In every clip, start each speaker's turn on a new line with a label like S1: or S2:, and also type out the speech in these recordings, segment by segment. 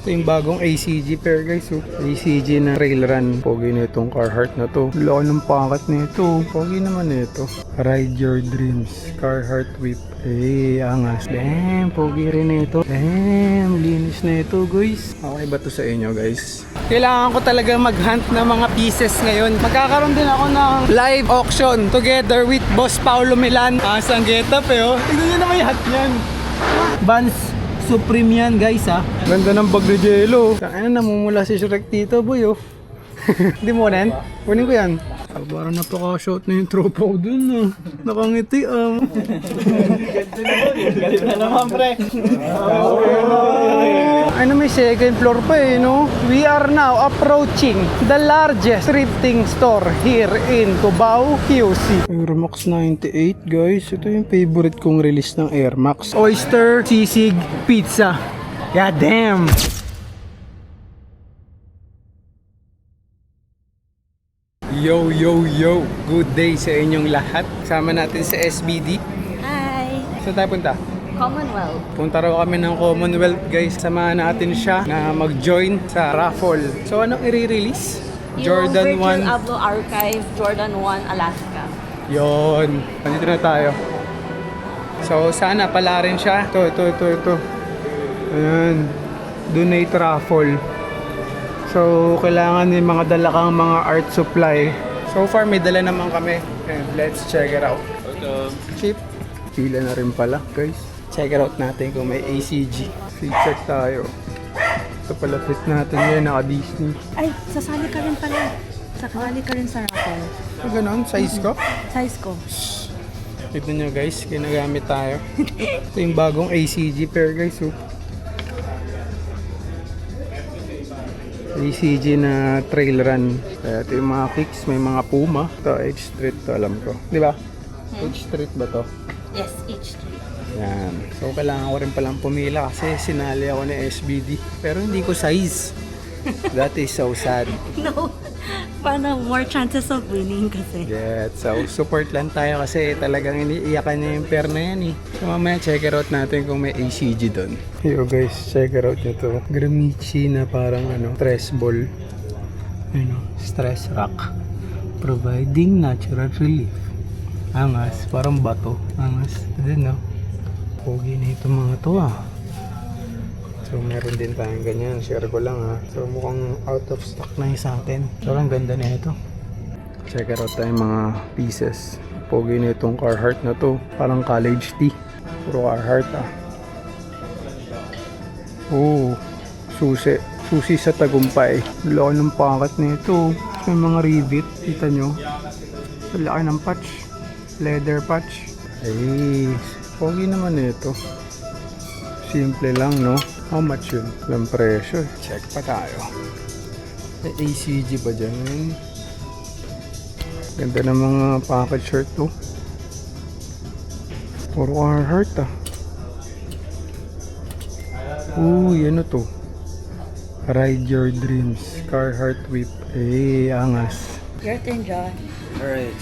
S1: Ito yung bagong ACG pair guys. Oh. ACG na trail run. Pogi na itong Carhartt na to. Laki ng pangkat na ito. Pogi naman na ito. Ride your dreams. Carhartt whip. Eh, angas. Damn, pogi rin na ito. Damn, linis na ito guys. Okay ba to sa inyo guys? Kailangan ko talaga mag-hunt ng mga pieces ngayon. Magkakaroon din ako ng live auction together with Boss Paulo Milan. Asang getup eh oh. Tignan nyo naman yung hat niyan. Vans Supreme yan guys ha. Ganda ng bag ni Jello. Saan na namumula si Shrek dito boy oh. Hindi mo kunin? Kunin ko yan. Parang napaka-shot na yung tropa ko dun ah. Nakangiti ah.
S2: Galit na naman pre.
S1: Ano may second floor pa eh no? We are now approaching the largest thrifting store here in Cubao, QC. Air Max 98 guys. Ito yung favorite kong release ng Air Max. Oyster Sisig Pizza. God damn! Yo, yo, yo! Good day sa inyong lahat. Kasama natin sa SBD.
S3: Hi!
S1: Saan tayo punta?
S3: Commonwealth.
S1: Punta raw kami ng Commonwealth guys. Samahan natin siya na mag-join sa raffle. So anong i-release? Jordan 1.
S3: Virgil Abloh Archive, Jordan 1, Alaska.
S1: Yon. Nandito na tayo. So sana pala rin siya. Ito. Ayan. Donate raffle. So kailangan yung mga dala kang mga art supply. So far may dala naman kami. And let's check it out. Cheap. Pila na rin pala guys. Check it out natin kung may ACG. Free check tayo. Ito pala fit natin ngayon, naka-Disney.
S3: Ay, sasali ka rin pala. Sasali ka rin sa raffle.
S1: Ah, ganon? Size ko?
S3: Size ko.
S1: Tignan nyo guys, ginagamit tayo. Ito yung bagong ACG pair guys. Oh. ACG na trail run. Kaya ito yung mga kicks, may mga Puma. Ito, H-Street to alam ko. Di ba? H-Street ba to?
S3: Yes, each tree.
S1: Yan. So, kailangan ko rin palang pumila kasi sinali ako ni SBD. Pero hindi ko size. That is so sad.
S3: No. Paano more chances of winning kasi.
S1: Yeah, so support lang tayo kasi talagang iniiyakan niya yung pair na yan eh. So, mamaya check it out natin kung may ACG doon. Yo guys, check it out nyo to. Gramichi na parang stress ball. Stress rock. Providing natural relief. Angas, parang bato. Angas. Din no? Pogi na itong mga to ah. So meron din tayong ganyan. Share ko lang ha. So mukhang out of stock na yung sa atin. So ang ganda na ito. Check it out tayong mga pieces. Pogi na itong Carhartt na to. Parang college tee. Puro Carhartt ah. Oh, susi. Susi sa tagumpay. Laki ng pangkat na ito. May mga rivet. Kita nyo. Laki ng patch. Leather patch. Ay, pogi naman ito. Simple lang, no? How much yun? Walang presyo. Check pa tayo. May ACG ba dyan? Ganda ng mga pocket shirt to. Puro Carhartt ah. Uy, ano to? Ride your dreams. Carhartt whip. Eh, angas.
S3: Your turn, John.
S2: Alright.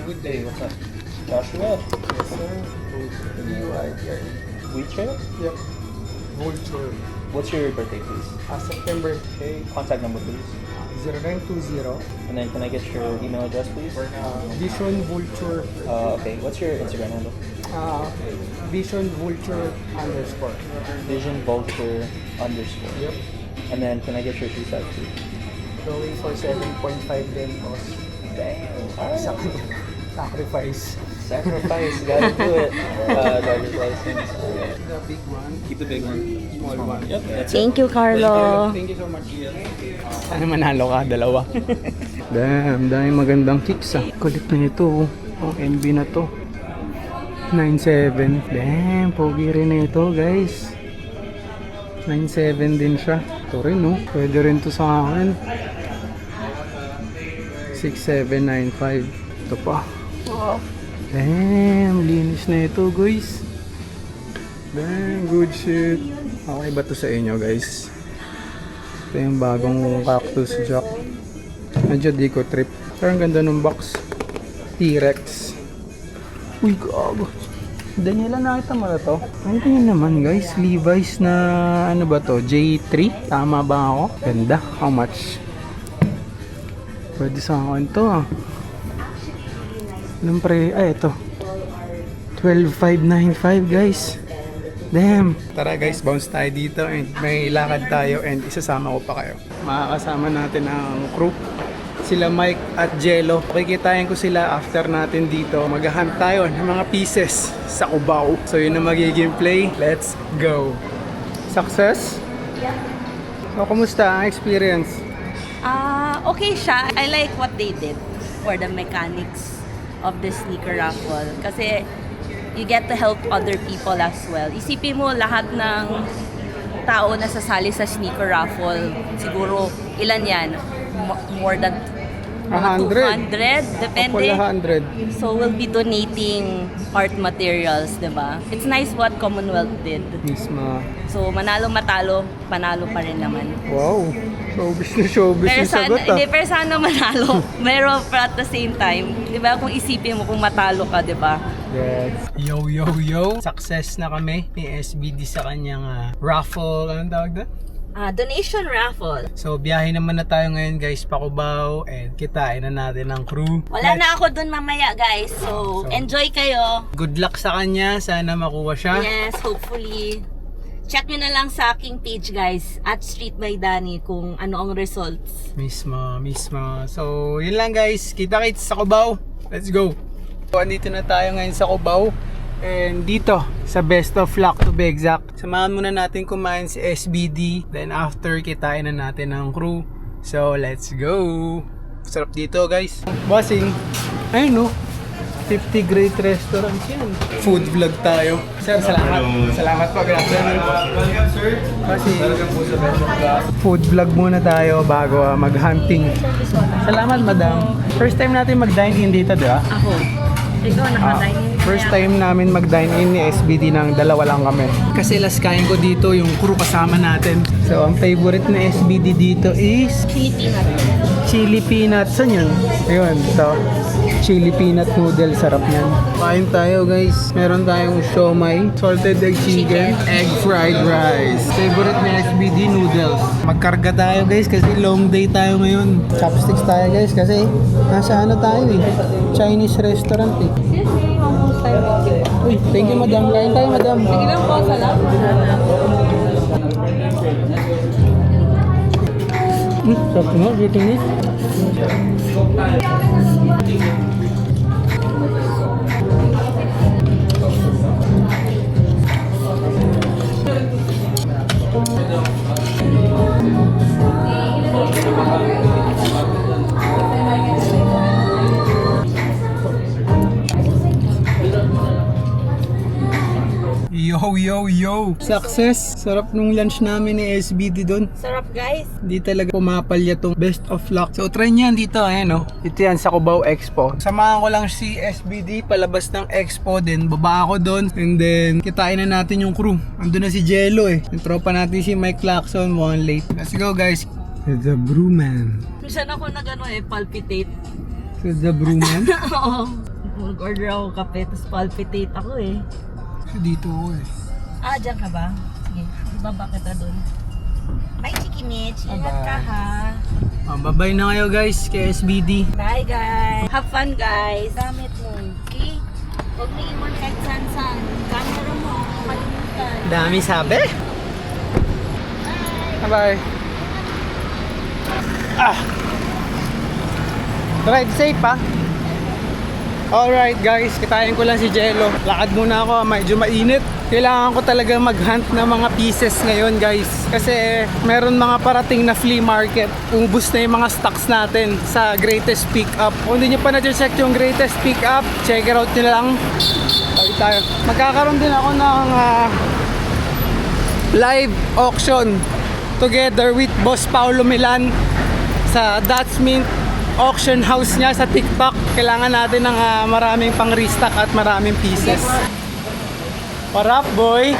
S2: Good day, what's up? Joshua?
S1: Yes, sir.
S2: Wheelchair?
S1: Yep. Vulture.
S2: What's your birthday, please?
S1: September. Okay.
S2: Contact number, please.
S1: 0920.
S2: And then can I get your email address, please?
S1: Vision Vulture.
S2: Okay, what's your Instagram handle?
S1: Vision Vulture _
S2: Vision Vulture _.
S1: Yep.
S2: And then can I get your shoe size, please?
S1: Going for 7.5 din boss.
S2: Damn.
S1: Sacrifice.
S2: Sacrifice, gotta do it. Driver's license.
S1: The big one.
S2: Keep the big one.
S1: Small one.
S2: Yep, that's it.
S3: Thank you, Carlo.
S1: Thank you so much. Sana manalo ka, dalawa. Damn, daming magandang kicks ah. Kulit na ito. Ang MB na to. 9.7. Damn, pogi rin na ito guys. 9.7 din siya. Ito rin no. Pwede rin to sa akin. 6.795. Ito pa. Wow. Damn, linis na ito guys. Damn, good shit. Okay ba to sa inyo guys? Ito yung bagong Cactus Jack. Medyo di ko trip. Pero ang ganda ng box. T-Rex. Uy, gago. Daniela, nakita mo na to? Ay, tingnan naman guys. Levi's na ano ba to? J3? Tama ba ako? Ganda. How much? Pwede sa akin to ah. Anong ay ito. 12,595 guys. Damn. Tara guys, bounce tayo dito and may lakad tayo and isasama ko pa kayo. Makakasama natin ang crew. Sila Mike at Jello. Kikitain ko sila after natin dito. Maghahunt tayo ng mga pieces sa Cubao. So yun ang magiging play. Let's go. Success?
S3: Yeah.
S1: So, kumusta ang experience?
S3: Okay siya. I like what they did for the mechanics of the sneaker raffle. Kasi you get to help other people as well. Isipin mo lahat ng tao na sasali sa sneaker raffle. Siguro ilan yan? More than
S1: 100.
S3: 200, depende.
S1: Ako 100.
S3: So we'll be donating art materials, diba? It's nice what Commonwealth did.
S1: Misma.
S3: So manalo matalo, panalo pa rin naman.
S1: Wow. Showbiz na showbiz
S3: Pero
S1: yung sagot ah.
S3: pero sana manalo. Pero at the same time, diba kung isipin mo kung matalo ka, diba?
S1: Yes. Yo, yo, yo. Success na kami ni SBD sa kanyang raffle. Anong tawag doon?
S3: Donation raffle.
S1: So, biyahe naman na tayo ngayon guys, pa Cubao and kitain na natin ang crew.
S3: Wala na ako dun mamaya guys. So, enjoy kayo.
S1: Good luck sa kanya. Sana makuha siya.
S3: Yes, hopefully. Check nyo na lang sa aking page guys, at Street by Danny, kung ano ang results.
S1: Mismo. So, yun lang guys. Kita-kits sa Cubao. Let's go. So, andito na tayo ngayon sa Cubao. And dito, sa Best of Luck to be exact. Samahan muna natin kumain si SBD. Then after, kitain na natin ang crew. So, let's go. Sarap dito guys. Bossing. Ayun no. 50 great restaurants yan. Food vlog tayo. Sir, salamat. Salamat po. Good afternoon. Welcome sir. Welcome po sa Best of Luck. Food vlog muna tayo bago mag-hunting. Salamat madam. First time natin mag-dine in dito, di ba?
S3: Ako. Ikaw, nakadining.
S1: First time namin mag-dine-in ni SBD ng dalawa lang kami. Kasi last kain ko dito yung crew kasama natin. So, ang favorite na SBD dito is
S3: Chili peanut.
S1: chili peanut. Saan yun? Ayun, ito. Chili peanut noodle. Sarap yan. Kain tayo guys. Meron tayong siomai, salted egg chicken, egg fried rice. Favorite ni SBD noodles. Magkarga tayo guys kasi long day tayo ngayon. Chopsticks tayo guys kasi nasa ano tayo eh. Chinese restaurant eh. Uy, thank you madam. Kain tayo madam.
S3: Sige lang po, salamat.
S1: Sarap mo, eating it. Yo! Success! Sarap nung lunch namin ni SBD doon.
S3: Sarap guys.
S1: Hindi talaga pumapalya tong Best of Luck. So try niyan dito, ayan o. Ito yan sa Cubao Expo. Samahan ko lang si SBD palabas ng Expo din. Baba ako doon and then kitain na natin yung crew. Andun na si Jello eh. Yung tropa natin si Mike Lacson, mukhang late. Let's go guys. The Brewman.
S3: Minsan ako palpitate.
S1: The Brewman?
S3: Oo. Mag-order ako kape, tapos palpitate ako eh.
S1: Dito ako eh.
S3: Diyan ka ba? Sige, ibaba kita doon. Bye, Chiki Mitch. Ingat ka ha.
S1: Bye-bye na kayo guys kay SBD.
S3: Bye, guys. Have fun, guys. Gamit mo, okay? Huwag mo iwan kahit saan-saan. Camera mo, kalimutan.
S1: Dami sabi. Bye-bye. Drive safe ha. Alright guys, kitain ko lang si Jello. Lakad muna ako, medyo mainit. Kailangan ko talaga mag-hunt ng mga pieces ngayon guys. Kasi meron mga parating na flea market. Ubus na yung mga stocks natin sa Greatest Pickup. Kung hindi nyo pa na-check yung Greatest Pickup, check it out nyo lang. Tayo. Magkakaroon din ako ng live auction together with Boss Paulo Milan sa Dutch Mint auction house niya sa TikTok. Kailangan natin ng maraming pang-restock at maraming pieces. What up, boy?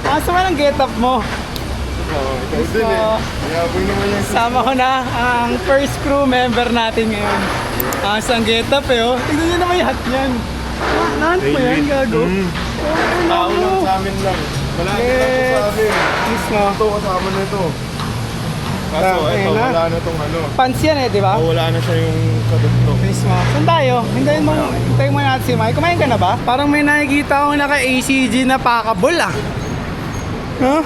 S1: Sama ng get-up mo. So, sama ko na ang first crew member natin ngayon. Ang get-up eh, oh. Tignan nyo naman yung hat niyan. Nahan mo yan, gago.
S2: Tao lang sa amin lang. Wala na ito sa amin.
S1: Mismo.
S2: Ito kasama na ito. Kaso, ito, wala na itong ano.
S1: Pants yan di ba?
S2: Wala na siya yung kadugtong.
S1: Mismo. Saan tayo? Hintayin mo natin si Mike. Kumain ka na ba? Parang may nakikita akong naka-ACG na pakabol Huh?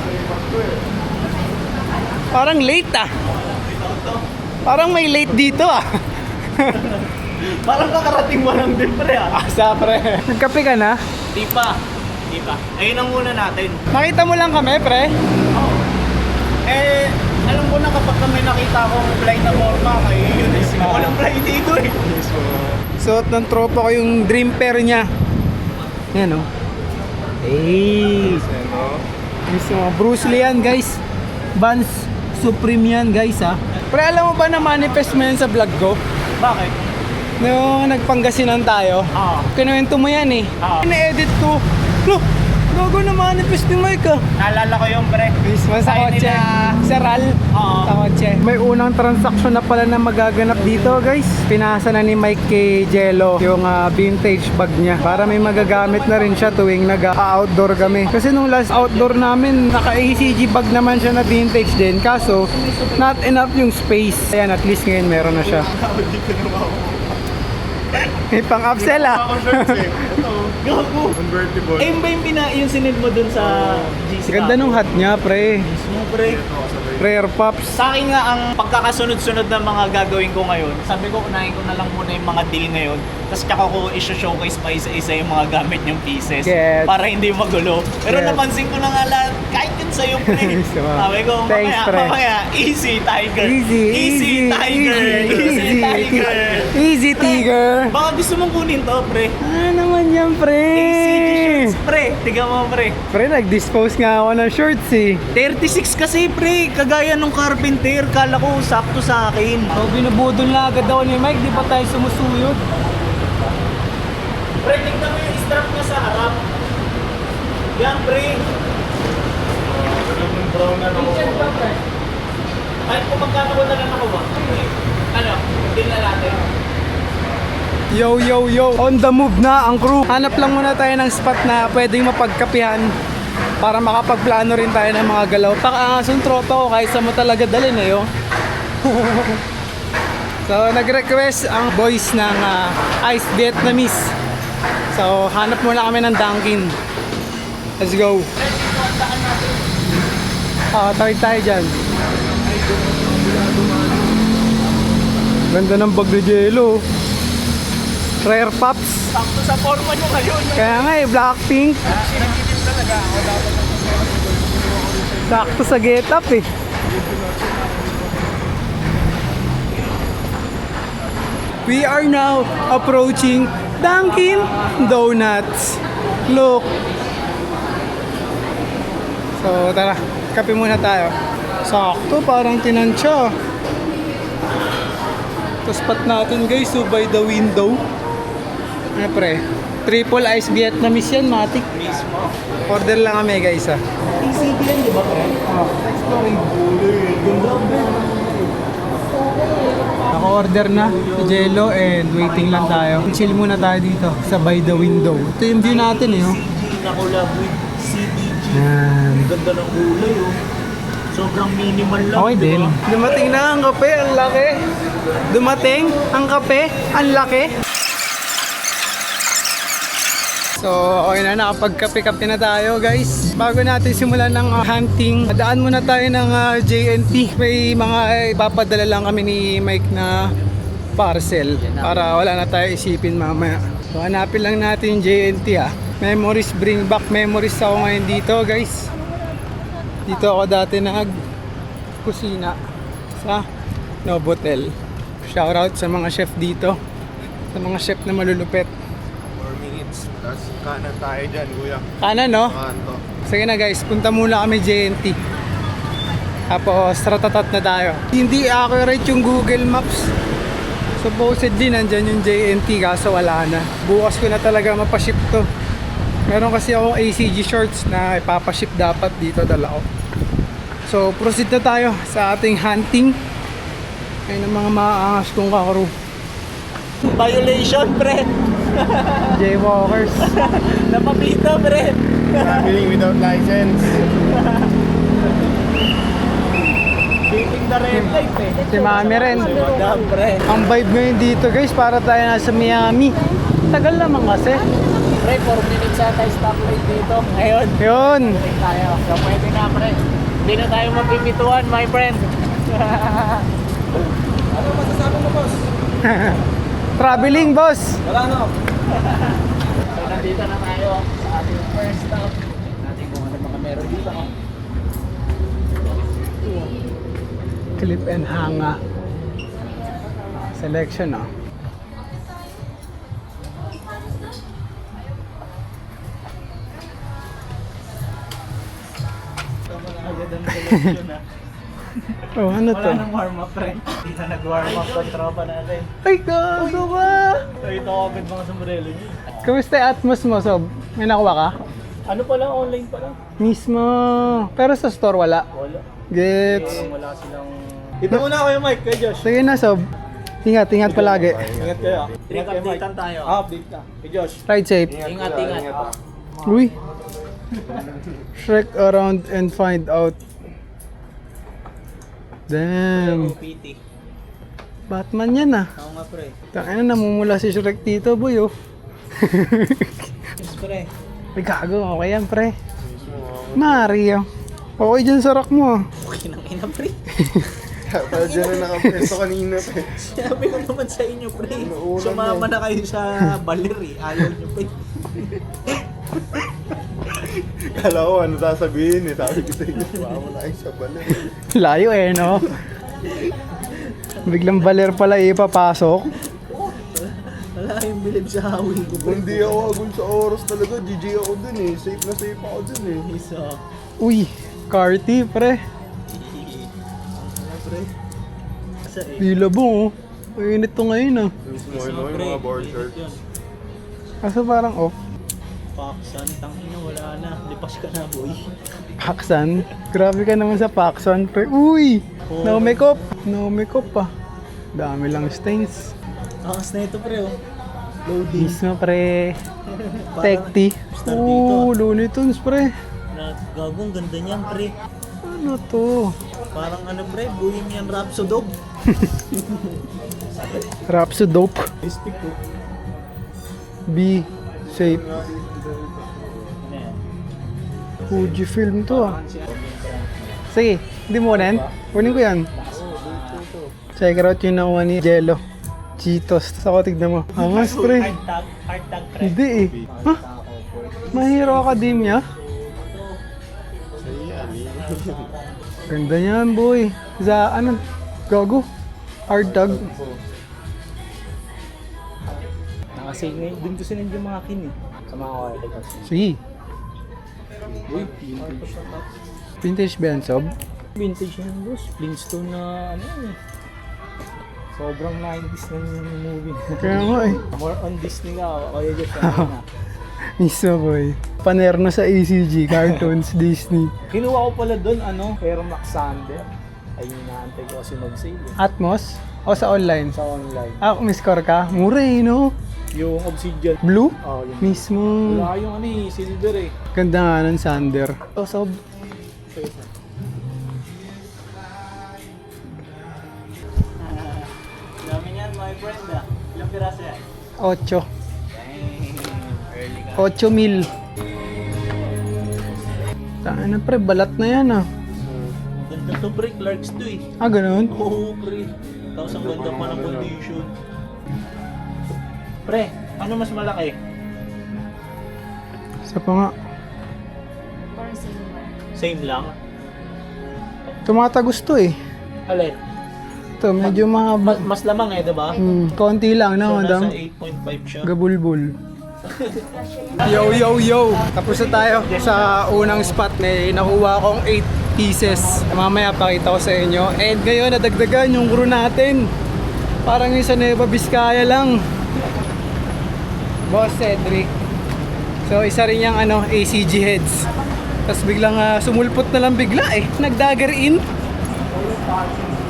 S1: Parang late Parang may late dito
S4: Parang kakarating mo lang din pre
S1: Asa pre. Nagkape ka na?
S4: Di pa. Ayun ang muna natin.
S1: Nakita mo lang kami pre?
S4: Alam ko na kapag may nakita akong fly na forma, yun walang fly dito
S1: Suot ng tropa ko yung dream pair niya. Yan Hey! Mismo. Bruce Lee yan guys. Vans Supreme yan guys Pre, alam mo ba na manifest mo yan sa vlog ko?
S4: Bakit?
S1: Nung nagpangasinan tayo, kinuwento mo yan Ina-edit ko. Look, gago na manifest ni Mike
S4: Naalala ko yung pre.
S1: Mismo sa
S4: Sabi
S1: kotse.
S4: nila-
S1: Sa RAL. Sa kotse. May unang transaction na pala na magaganap dito guys. Pinasa na ni Mike kay Jello yung vintage bag niya. Para may magagamit na rin siya tuwing nag-outdoor kami. Kasi nung last outdoor namin, naka-ACG bag naman siya na vintage din. Kaso, not enough yung space. Ayan, at least ngayon meron na siya. May pang-upsell
S2: Ako shorts Ito.
S4: Gago.
S2: Convertible.
S4: Ayun ba yung sinend mo dun sa GC?
S1: Ganda nung hat niya, pre.
S4: Mismo pre.
S1: Rare Pops.
S4: Sa akin nga ang pagkakasunod-sunod na mga gagawin ko ngayon, sabi ko unahin ko na lang muna yung mga deal ngayon, tapos tsaka ko i-showcase pa isa-isa yung mga gamit yung pieces
S1: Gets.
S4: para hindi magulo. Pero
S1: Gets.
S4: napansin ko na nga lahat, kahit yun sa'yo pre. Sabi ko,
S1: Thanks, pre.
S4: mamaya, easy tiger.
S1: Easy
S4: tiger. Easy tiger.
S1: Easy tiger.
S4: Baka gusto mong kunin to pre.
S1: Naman yan, pre.
S4: ACG shorts pre. Tiga mo pre.
S1: Pre, nag-dispose nga ako ng shorts
S4: 36 kasi pre, kagaya nung carpenter, kala ko sakto sa akin.
S1: So, binubudol na agad ako ni Mike, di pa tayo sumusuyod.
S4: Pre, tignan mo yung strap niya sa harap. Yan pre.
S2: Yung brown na
S4: Kahit kung magkano ko na lang ako ba? Ano, din na natin.
S1: Yo, yo, yo. On the move na ang crew. Hanap lang muna tayo ng spot na pwedeng mapagkapihan para makapagplano rin tayo ng mga galaw. Pakaangasong tropa ko kahit sa mo talaga dalhin So, nag-request ang boys ng Ice Vietnamese. So, hanap muna kami ng Dunkin. Let's go. Tawid tayo dyan. Ganda ng bag ni Jello. Rare Pops.
S4: Sakto sa forma nyo ngayon.
S1: Kaya nga Blackpink. Sakto sa get up We are now approaching Dunkin Donuts. Look. So tara, kape muna tayo. Sakto, parang tinansya. Ito spot natin guys, so by the window. Ano pre? Triple ice Vietnamese yan, matik.
S4: Mismo.
S1: Order lang kami guys
S4: ACG yan, di ba pre?
S1: Naka-order na si Jello and waiting lang tayo. Chill muna tayo dito sa by the window. Ito yung view natin
S4: Nakulab with CDG.
S1: Yan.
S4: Ganda ng kulay Sobrang minimal lang.
S1: Okay din. Dumating na ang kape, ang laki. Dumating ang kape, ang laki. So, okay na, nakapagkape-kape na tayo guys. Bago natin simulan ng hunting, daan muna tayo ng JNT. May mga ipapadala lang kami ni Mike na parcel para wala na tayo isipin mamaya. So, hanapin lang natin yung JNT Memories, bring back memories ako ngayon dito guys. Dito ako dati nag-kusina sa Novotel. Shoutout sa mga chef dito. Sa mga chef na malulupet.
S2: 4 minutes. Tapos kanan tayo dyan, kuya.
S1: Kanan, no?
S2: Kanto.
S1: Sige na guys, punta muna kami JNT. Tapos ratatat na tayo. Hindi accurate yung Google Maps. Supposedly nandyan yung JNT kaso wala na. Bukas ko na talaga mapaship to. Meron kasi akong ACG shorts na ipapaship dapat dito, dala ko. So proceed na tayo sa ating hunting. Ayun ang mga maaangas kong kakaro.
S4: Violation pre.
S1: Jaywalkers.
S4: Napapita, pre.
S2: Traveling without license.
S4: Beating the red light eh.
S1: Si Mami rin.
S4: Madam, pre.
S1: Ang vibe ngayon dito guys, para tayo nasa Miami. Tagal naman kasi.
S4: Pre, 4 minutes sa tayo stoplight dito. Ngayon,
S1: Yun.
S4: tayo. So, pwede na, pre. Hindi na tayo magpipituan, my friend. Ano masasabi mo, boss?
S1: Traveling, boss.
S4: Wala no. So, nandito na tayo sa ating first stop. Tingnan natin kung ano mga meron dito.
S1: Clip and hanga. Selection, oh.
S4: Agad ang selection na.
S1: Oh, ano to?
S4: Wala nang warm-up, pre. Hindi na nag-warm-up ang tropa natin.
S1: Ay, gago ka!
S4: So, ito agad mga sombrero niyo.
S1: Kamusta yung Atmos mo, Sob? May nakuha ka?
S4: Ano pala, online pala?
S1: Mismo. Pero sa store wala.
S4: Wala.
S1: Gets.
S4: Wala silang... Ito muna kayo, Mike, kay Josh.
S1: Sige na, Sob. Ingat, ingat palagi.
S4: Ingat kayo. Ingat kayo, Mike. Tayo. Update ka. Kay Josh.
S1: Ride safe.
S4: Ingat.
S1: Uy. Shrek around and find out. Damn.
S4: PT.
S1: Batman yan ah.
S4: Oo nga, pre.
S1: Tangina, namumula si Shrek dito, boy oh.
S4: Yes, pre.
S1: May gago, okay yan, pre. Mario. Okay dyan sa rack mo ah.
S4: Okay nang ina, pre.
S2: Pero dyan na nakapresto kanina, pre.
S4: Sabi ko naman sa inyo, pre.
S2: Nauulan
S4: Sumama na kayo sa baler eh. Ayaw nyo, pre.
S2: Kala ko ano sasabihin eh. Sabi ko sa inyo, sumama na kayo sa balit.
S1: Layo eh, no? Biglang baler pala ipapasok.
S4: Wala kayong bilib sa hawin ko, pre.
S2: Hindi ako agul sa oras talaga. GG ako dun eh. Safe na safe ako dun eh.
S4: Isa.
S1: Uy, Carty, pre.
S4: Ano, pre? Asa eh?
S1: Dila bong oh. Mainit to ngayon ah.
S2: Mismo ano yung mga board shorts.
S1: Kaso parang off.
S4: Paksan, tangina, wala na. Lipas ka na, boy.
S1: Paksan. Grabe ka naman sa Paksan, pre. Uy! No makeup. No makeup pa. Dami lang stains.
S4: Angas na ito, pre, oh. Loading.
S1: Mismo, pre.
S4: Parang
S1: Tekti.
S4: star dito.
S1: Oo, Looney Tunes, pre.
S4: Gagong ganda niyan, pre.
S1: Ano to?
S4: Parang ano, pre, Bohemian Rhapsody.
S1: Rhapsodope.
S4: Stick ko.
S1: B. Shape. Fujifilm to ah. Sige, hindi mo kunin. Kunin ko yan. Check out yung nakuha ni Jello. Cheetos. Tapos ako tignan mo. Angas, pre.
S4: Hard tag, pre.
S1: Hindi eh. Ha? My Hero Academia? Ganda niyan, boy. Sa ano? Gago. Hard tag.
S4: Nakasay ngayon. Doon ko sinend yung mga kin eh. Sa mga articles.
S1: Sige.
S4: Uy, vintage.
S1: Vintage ba yan, Sob?
S4: Vintage yan, boss. Flintstone na ano eh. Sobrang 90s na yung movie.
S1: Kaya nga eh.
S4: More on Disney ka. Kaya just ano na.
S1: Miso, boy. Panerno sa ACG. Cartoons, Disney.
S4: Kinuha ko pala doon, ano, Air Max Sander. Ayun, naantay ko kasi mag-sale eh.
S1: Atmos? O sa online?
S4: Sa online.
S1: Ah, may score ka? Mura eh, no?
S4: Yung Obsidian.
S1: Blue?
S4: Oh, yun.
S1: Mismo.
S4: Wala yung ano eh, silver eh.
S1: Ganda nga ng Sander. O, Sob.
S4: Dami niyan, my friend ah. Ilang piraso yan?
S1: 8.
S4: Early ka.
S1: 8 mil. Saan na pre, balat na yan ah.
S4: Ganda to, pre. Clarks to eh.
S1: Ah, ganun?
S4: Oo, pre. Tapos ang ganda pa ng condition. Pre, ano mas malaki?
S1: Isa pa nga.
S4: Same lang?
S1: Tumatagos to eh.
S4: Alin?
S1: Ito, medyo mahaba.
S4: Mas lamang eh, diba?
S1: Konti lang na,
S4: So,
S1: madam.
S4: nasa 8.5 siya.
S1: Gabulbul. Yo, yo, yo! Tapos na tayo sa unang spot. May nakuha akong 8 pieces. Mamaya pakita ko sa inyo. And ngayon, nadagdagan yung crew natin. Parang yung sa Nueva Vizcaya lang. Boss Cedric. So, isa rin yung ACG heads. Tapos biglang sumulpot na lang bigla eh. Nag-dagger in.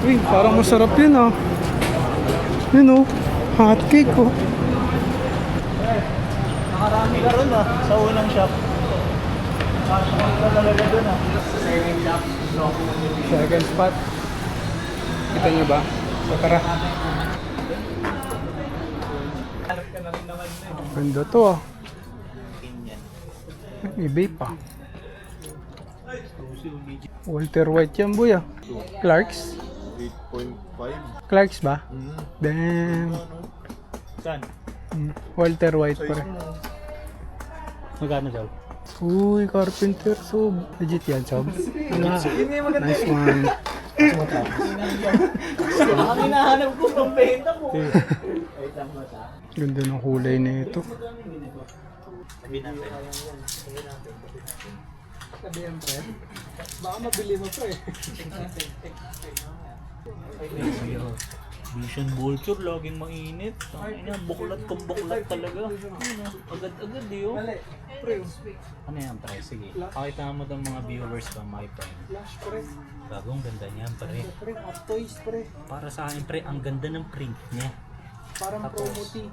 S1: Uy, parang masarap yun ah. Yun oh. Hot cake oh.
S4: Marami ka ron sa unang shop. Marami ka talaga dun Second shop. No.
S1: Second spot. Kita nyo ba? So tara. Ganda to May vape pa. Walter White yan boy Clarks?
S2: 8.5.
S1: Clarks ba? Damn.
S4: Saan?
S1: Walter White pa rin.
S4: Magkano daw?
S1: Uy, Carpenter Sob. Legit yan, Sob. Nice one.
S4: Ang hinahanap ko pang benta mo.
S1: Ganda ng kulay na ito.
S4: Sabi natin.
S1: Sabi yan, pre. Baka mabili mo, pre.
S4: Vision Vulture, laging mainit. Buklat kung buklat talaga. Agad-agad
S1: Pre.
S5: Ano yan, pre? Sige. Pakita mo ng mga viewers ba, my friend.
S1: Flash, pre.
S5: Bagong ganda niyan, pre.
S1: Pre, hot toys, pre.
S5: Para sa akin, pre, ang ganda ng print niya.
S1: Parang
S5: Tapos,
S1: promo tee.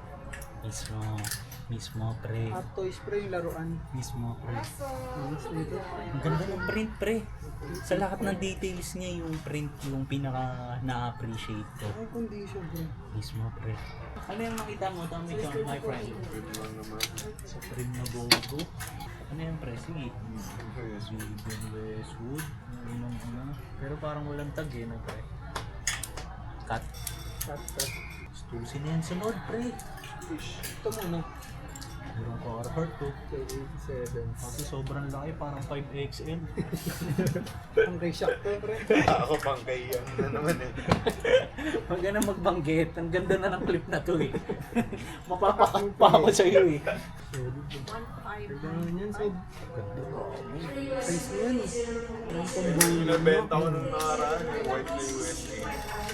S5: Mismo, pre.
S1: Hot toys, pre, yung laruan.
S5: Mismo, pre.
S1: Nice nito.
S5: Ang ganda ng print, pre. Sa lahat ng details niya, yung print, yung pinaka na-appreciate ko.
S1: Ay, condition, pre.
S5: Mismo, pre. Ano yung makita mo, Tommy John, my friend? Sa print na logo. Ano yan, pre? Sige. Sweden Westwood. Pero parang walang tag no, pre? Cut. Stusin na yan sunod, pre.
S1: Ito muna.
S5: Meron ko Carhartt to.
S1: 87.
S5: Kasi sobrang laki, parang 5XL.
S1: Ang kay shock to, pre.
S2: Ako pang kay na naman
S5: Huwag ka na magbanggit. Ang ganda na ng clip na to eh. Mapapakat pa ako sa'yo eh.
S1: Kailangan yan, Sob. Size mo yan.
S2: Pinabenta ko nung nakaraan. White na USA.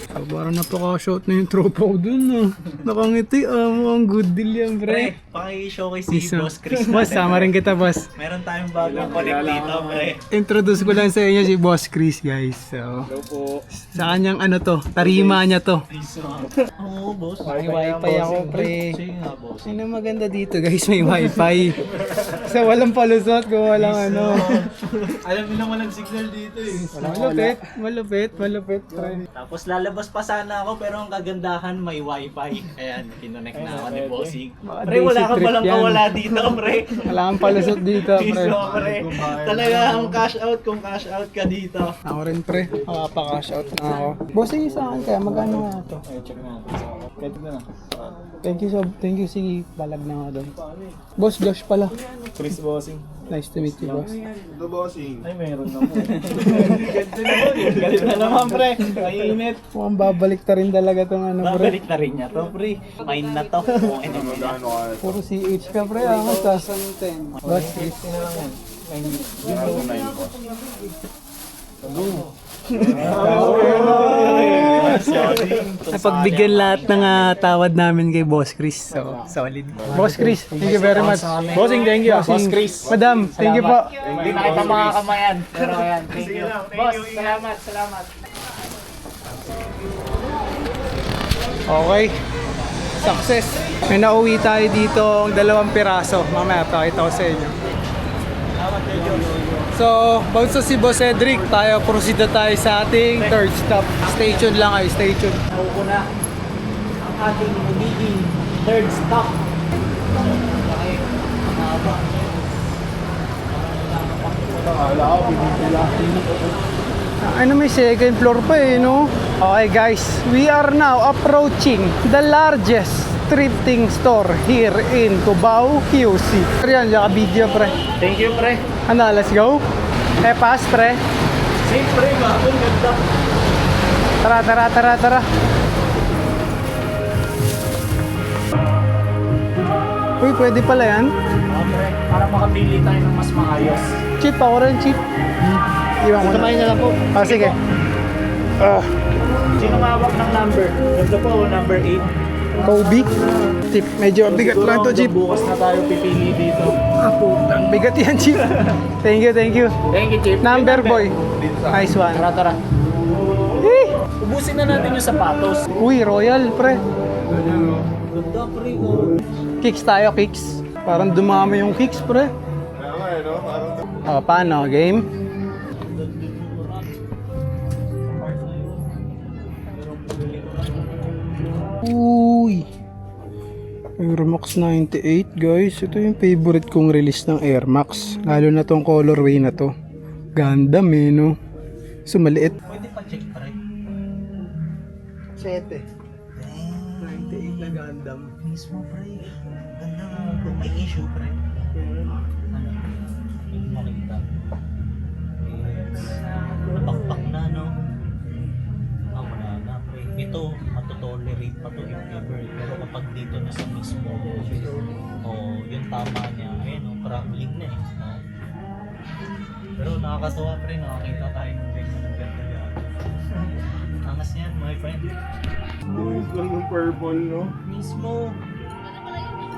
S1: So, parang napaka-shot na yung tropa ko dun, Nakangiti, mukhang good deal yan,
S4: Pre,
S1: pre.
S4: paki-showcase si Boss Chris
S1: Boss,
S4: natin.
S1: sama rin kita, boss.
S4: Meron tayong bagong connect dito, pre.
S1: Introduce ko lang sa inyo si Boss Chris, guys. So,
S2: Hello po.
S1: sa kanyang tarima niya to.
S4: Oo, boss.
S1: May wifi ako, pre.
S4: Sige nga, boss.
S1: Ano maganda dito, guys, may wifi. So, walang palusot kung walang
S4: Alam mo na walang signal dito eh.
S1: Malupit, pre.
S4: Tapos lalabas pa sana ako pero ang kagandahan may wifi. Ayan, kinonect na ako ni Bossing.
S1: Baka
S4: Pre, wala
S1: daisy
S4: ka
S1: trip
S4: palang
S1: yan.
S4: kawala dito, pre.
S1: Wala kang palusot dito, pre.
S4: Piso, pre. Talaga ang cash out kung cash out ka dito.
S1: Ako rin, pre. Makapa-cash out na ako. Bossing, sa akin kaya, magkano nga to?
S4: Check na natin. Pwede na.
S1: Thank you, Sob. Thank you, sige. Balag na nga doon. Boss, Josh pala.
S4: Chris Bossing.
S1: Nice to meet you, boss.
S2: The bossing.
S4: Ay, meron na po. Ganda naman yun. Galit na naman, pre. Mainit.
S1: Mukhang babalik ta rin talaga tong pre.
S4: Babalik na rin niya to, pre. Mine na to.
S2: Magkano ka?
S1: Puro CH ka, pre. Sa 10. Boss, Chris.
S2: Ako 9 po.
S1: Napagbigyan lahat ng tawad namin kay Boss Chris. So, solid. Boss Chris, thank you very much. Bossing, thank you. Boss Chris. Madam, thank you po.
S4: Hindi na kita makakamayan. Pero ayan, thank you. Boss, salamat.
S1: Okay. Success. May nauwi tayo dito ang 2 piraso. Mamaya, pakita ko sa inyo. So, bounce si Boss Cedric. Tayo, proceed na tayo sa ating third stop. Stay tuned lang kayo, stay tuned.
S4: Ako na ang ating magiging third stop. Okay, mahaba.
S1: Ano, may second floor pa no? Okay guys, we are now approaching the largest thrifting store here in Cubao, QC. Yan, yaka video pre.
S4: Thank you, pre.
S1: Ano, let's go? Pass pre.
S4: Safe, pre. Bakit ganda?
S1: Tara. Uy, pwede pala yan.
S4: Pre, para makabili tayo ng mas maayos.
S1: Cheap ako rin, cheap. Iwan ko
S4: Kamay na lang po.
S1: Sige.
S4: Sino mawak ng number? Ganda po, number 8.
S1: Kobe. Cheap. Medyo bigat lang to, cheap.
S4: Bukas na tayo pipili dito.
S1: Putang bigat yan, cheap. Thank you.
S4: Thank you, Chief.
S1: Number boy. Nice one.
S4: Tara. Ubusin na natin yung sapatos.
S1: Uy, royal, pre.
S4: Ganda, pre.
S1: Kicks tayo, kicks. Parang dumami yung kicks, pre.
S2: Kaya nga eh, no? Parang
S1: Paano? Game? Uy! Air Max 98 guys. Ito yung favorite kong release ng Air Max. Lalo na tong colorway na to. Gundam eh, no? So maliit.
S5: Pwede pa check pa rin.
S1: 7. 98 na Gundam.
S5: Mismo pre. Ganda nga kung may issue pre. Ano? Yung makita. Napakpak na no? Wala na pre. Ito, matotolerate pa to if ever. Pero kapag dito na sa mismo, yung tama niya, ayun o, crumbling na eh. No? Pero nakakatawa pre, nakakita tayo ng ganyan ng ganda yan. Angas yan, my friend.
S2: yung purple, no?
S5: Mismo.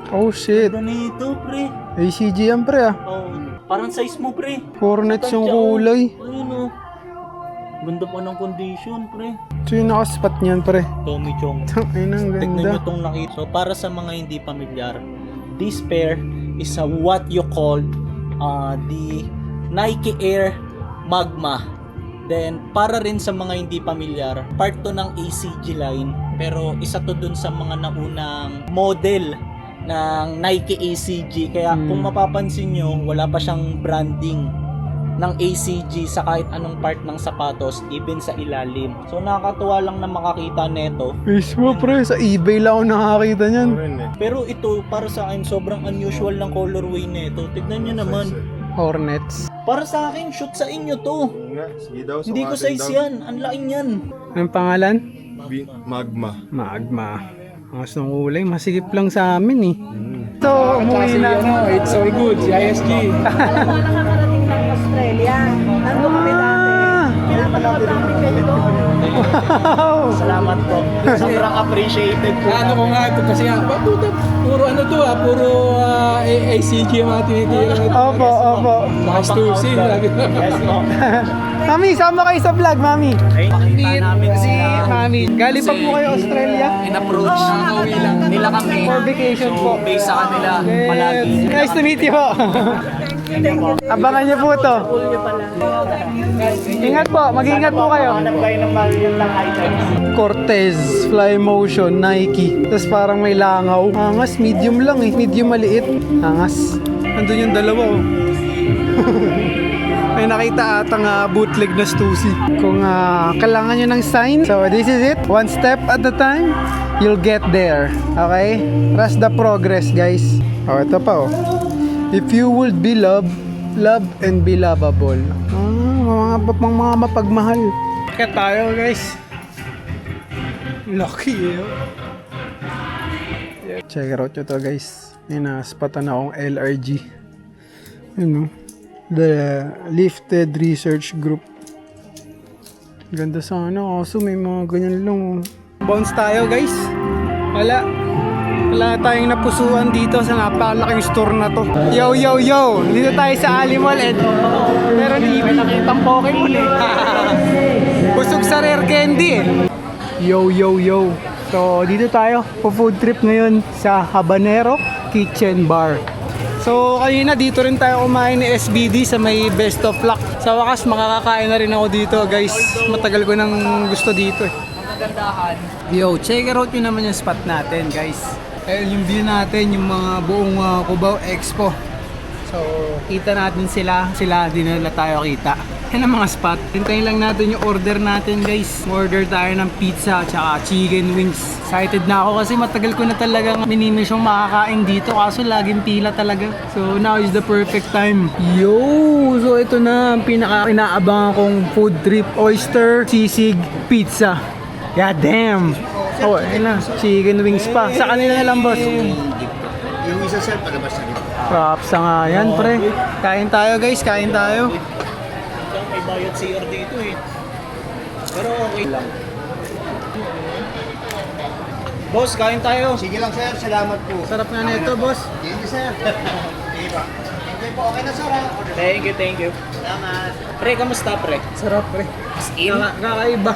S1: Oh shit.
S5: Ganda nito pre.
S1: ACG yan pre ah.
S5: Oh, parang size mo pre.
S1: Hornets yung
S5: Tansya, oh.
S1: kulay.
S5: Ayun o. Ganda pa ng condition pre.
S1: Ito yung nakaspot niyan pre.
S5: Tommy Chong.
S1: Ay nang
S5: Tignan nyo
S1: ganda.
S5: itong nakita. So para sa mga hindi pamilyar, this pair is a what you call the Nike Air Magma. Then para rin sa mga hindi pamilyar, part to ng ACG line. Pero isa to dun sa mga naunang model ng Nike ACG. Kaya kung mapapansin nyo, wala pa siyang branding ng ACG sa kahit anong part ng sapatos, even sa ilalim. So nakakatuwa lang na makakita neto.
S1: Mismo pre, sa eBay lang ako nakakita niyan.
S2: Rin eh.
S5: Pero ito, para sa akin, sobrang unusual ng colorway nito. Tignan nyo naman.
S1: Hornets.
S5: Para sa akin, shoot sa inyo to.
S2: Oo nga, sige daw.
S5: Hindi ko
S2: sukatin
S5: size
S2: daw.
S5: yan. Ang laking yan.
S1: Anong pangalan?
S2: Magma.
S1: Magma. Ang gusto ng kulay, masigip lang sa amin eh. So, umuwi na ako. It's so good, si ISG.
S3: Nakakarating ng Australia. Nandun kami dati. Pinapanood namin kayo.
S1: Wow!
S5: Salamat po. Sobrang appreciated po.
S6: Ano ko nga ito kasi puro ano to puro ACG yung mga tinitira.
S1: Opo, opo.
S6: Mga Stussy, lagi na.
S5: Yes po.
S1: Mami, sama kayo sa vlog, Mami.
S5: Ay, pakita namin
S1: Si
S5: sila.
S1: Mami, galing pa po kayo Australia
S5: In-approach nila kami.
S1: for vacation po.
S5: Based sa kanila, palagi.
S1: Nice to meet you po. Abangan niyo po to. Ingat po, mag-ingat po kayo.
S5: Hanap kayo ng magandang items.
S1: Cortez Fly Motion Nike. Tapos parang may langaw. Angas, medium lang eh. Medium maliit. Angas. Nandun yung dalawa oh. May nakita atang bootleg na Stussy. Kung kailangan nyo ng sign. So this is it. One step at a time. You'll get there. Okay? Trust the progress guys. Oh, ito pa oh. If you would be loved, love and be lovable. Mga mapagmahal. Kaya tayo guys. Lucky eh. Check out nyo to guys. May naspatan akong LRG. Yun o. The Lifted Research Group. Ganda sana. Kaso may mga ganyan lang. Bounce tayo guys. Wala tayong napusuan dito sa napakalaking store na to. Yo, yo, yo! Dito tayo sa Alimol and meron hindi nakitang Pokemon eh. Busog sa rare candy eh. Yo, yo, yo! So, dito tayo po food trip ngayon sa Habanero Kitchen Bar. So, kanina dito rin tayo kumain ni SBD sa may Best of Luck. Sa wakas, makakakain na rin ako dito guys. Matagal ko nang gusto dito eh. Yo, check out nyo naman yung spot natin guys. Ayun yung view natin, yung mga buong Cubao Expo. So, kita natin sila din nila tayo kita. Yan ang mga spot. Hintayin lang natin yung order natin guys. Order tayo ng pizza at chicken wings. Excited na ako kasi matagal ko na talagang minimiss yung makakain dito kaso laging pila talaga. So, now is the perfect time. Yo! So, ito na ang pinaka inaabangan kong food trip. Oyster, sisig, pizza. God damn! Oh, ayun na. Chicken wings pa. Sa kanila na lang, boss.
S2: Yung isa sir, palabas na rin.
S1: Props nga yan, pre. Kain tayo, guys. Kain tayo.
S5: May bayad CR dito eh. Pero okay lang. Boss, kain tayo.
S2: Sige lang sir, salamat po.
S1: Sarap nga nito, boss.
S2: Thank you sir. Diba? Okay po, okay na sir ha?
S5: Thank you. Salamat. Pre, kamusta pre?
S1: Sarap, pre.
S5: As in?
S1: Kakaiba.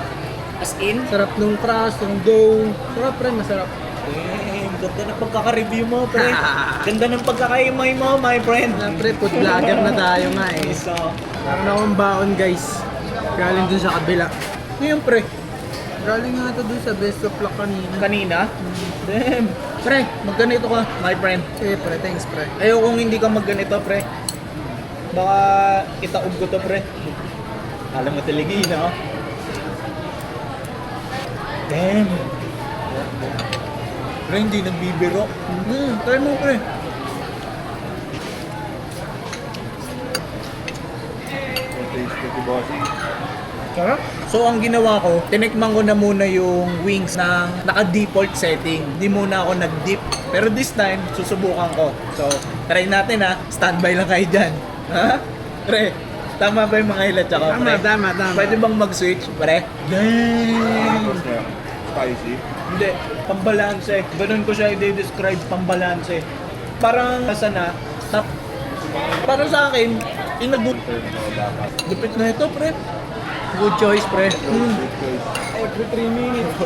S5: As in?
S1: Sarap nung crust, nung dough. Sarap, pre. Masarap.
S4: Ganda ng pagkaka-review mo, pre. Ganda ng pagkakaimay mo, my friend.
S1: Pre, food vlogger na tayo nga eh.
S4: So,
S1: Meron akong baon guys. Galing dun sa kabila.
S4: ngayon, pre.
S1: Galing nga ito dun sa best of luck kanina.
S4: Kanina? Damn. Pre, magganito ka, my friend.
S1: Sige pre, thanks pre.
S4: Ayokong hindi ka magganito, pre. Baka itaob ko to, pre. Alam mo talaga yun, no? Damn. Pre, hindi nagbibiro. Try mo, pre.
S2: Taste ko, bossing.
S4: Sarap. So, ang ginawa ko, tinikman ko na muna yung wings ng naka-default setting. Hindi muna ako nag-dip. Pero this time, susubukan ko. So, try natin ha. Standby lang kayo dyan. Ha? Pre, tama ba yung mga ilat tsaka, pre?
S1: Tama.
S4: Pwede bang mag-switch, pre? Damn!
S2: Tapos na, spicy.
S4: Hindi, pambalanse. Ganun ko siya i-describe, pambalanse. Parang nasa na, tap. Para sa akin, inagut. Gupit na ito, pre. Good choice, pre.
S1: Every 3 minutes.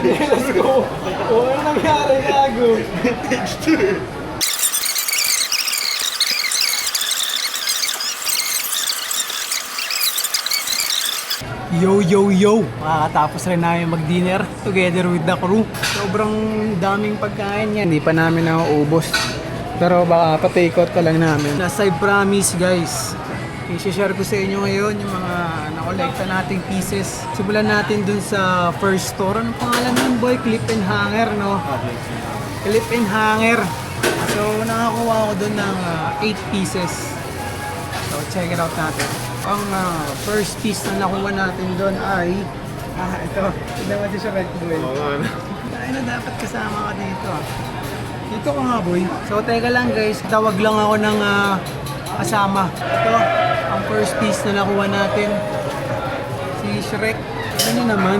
S1: Let's go. Ano nangyari gago? Yo! Makakatapos rin namin mag-dinner together with the crew. Sobrang daming pagkain yan. Hindi pa namin nauubos. Pero baka pa-take out pa lang namin. Nasa I promise guys. I-share ko sa inyo ngayon yung mga nakolekta nating pieces. Simulan natin dun sa first store. Ano pangalan nun boy? Clip and Hanger, no? Clip and Hanger. So nakakuha ko dun ng 8 pieces. So check it out natin. Ang first piece na nakuha natin doon ay ito. Tignan mo din siya red boy.
S2: Oo nga, ano.
S1: Ay na dapat kasama ka dito. Dito ka nga boy. So teka lang guys, tawag lang ako ng kasama. Ito, ang first piece na nakuha natin. Si Shrek. Ano naman?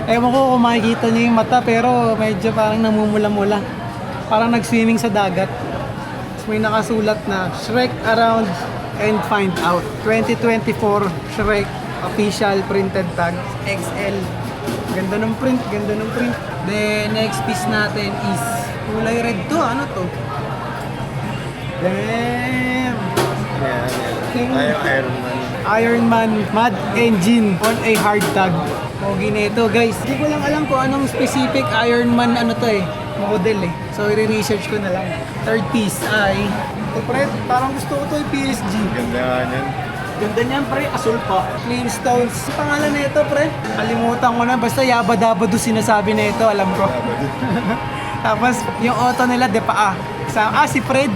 S1: Ewan ko kung makikita niyo yung mata pero medyo parang namumula-mula. Parang nag-swimming sa dagat. Tapos may nakasulat na Shrek Around and Find Out 2024 Shrek official printed tag XL. Ganda ng print. The next piece natin is kulay red to. Ano to? Damn!
S2: Iron Man.
S1: Iron Man Mad Engine on a hard tag. Pogi na ito guys. Hindi ko lang alam kung anong specific Iron Man ano to eh. Model eh. So i-research ko na lang. Third piece ay ito pre, parang gusto ko to yung PSG.
S2: Ganda nga yan.
S4: Ganda niyan, pre. Asul pa.
S1: Flintstones. Ang pangalan na ito pre? Kalimutan ko na. Basta Yabba Dabba do sinasabi na ito. Alam ko. Tapos yung auto nila Depaa. Si Fred.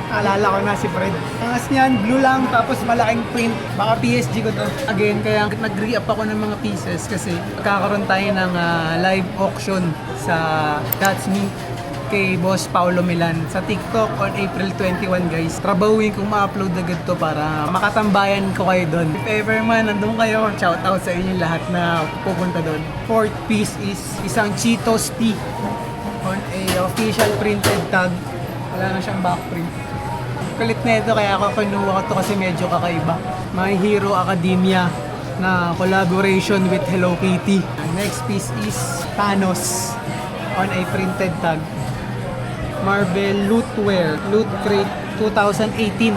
S1: Alala ko na si Fred. Angas niyan, blue lang, tapos malaking print. Baka PSG ko to. Again, kaya nag-re-up ako ng mga pieces kasi kakaroon tayo ng live auction sa That's Me kay Boss Paulo Milan sa TikTok on April 21 guys. Trabahuin kung ma-upload agad to para makatambayan ko kayo doon. If ever man nandun kayo, shout out sa inyo lahat na pupunta doon. Fourth piece is isang Cheetos tee on a official printed tag. Wala na siyang back print. Kulit na ito kaya ako kinuha ko to kasi medyo kakaiba. My Hero Academia na collaboration with Hello Kitty. Next piece is Thanos on a printed tag. Marvel Lootwear Loot Crate 2018.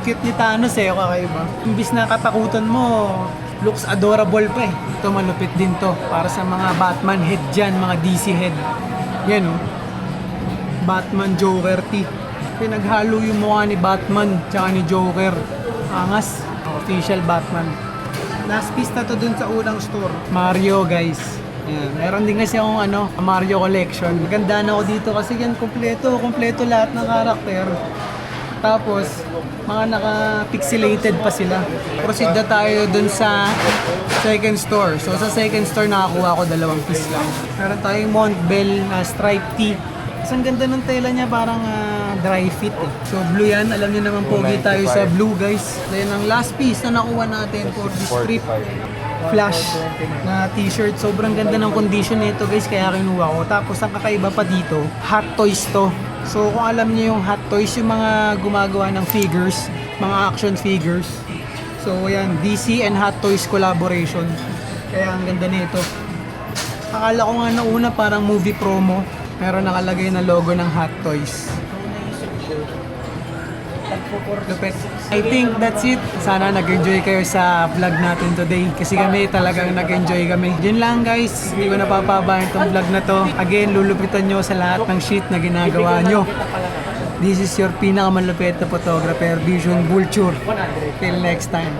S1: Cute ni Thanos eh, kakaiba. Imbis na katakutan mo, looks adorable pa eh. Ito malupit din to para sa mga Batman head dyan, mga DC head. Yan oh. Batman Joker tee. Pinaghalo yung mukha ni Batman tsaka ni Joker. Angas. Official Batman. Last piece na to dun sa unang store. Mario guys. Yan. Meron din kasi akong Mario collection. Maganda na ako dito kasi yan kompleto lahat ng karakter. Tapos mga naka-pixelated pa sila. Proceed na tayo dun sa second store. So sa second store nakakuha ko 2 piece lang. Meron tayong Montbell na stripe tee. Kasi ang ganda ng tela niya, parang dry fit eh. So blue yan, alam niyo naman pogi tayo sa blue guys. Then ang last piece na nakuha natin for this trip, flash na t-shirt. Sobrang ganda ng condition nito guys, kaya kinuha ko. Tapos ang kakaiba pa dito, Hot Toys to. So kung alam niyo yung Hot Toys, yung mga gumagawa ng figures, mga action figures. So yan, DC and Hot Toys collaboration. Kaya ang ganda nito. Akala ko nga nauna parang movie promo, pero nakalagay na logo ng Hot Toys. Lupit. I think that's it. Sana nag-enjoy kayo sa vlog natin today. Kasi kami talagang nag-enjoy kami. Yun lang guys. Hindi ko napapabahan itong vlog na to. Again, lulupitan nyo sa lahat ng shit na ginagawa nyo. This is your pinakamalupit na photographer, Vision Vulture. Till next time.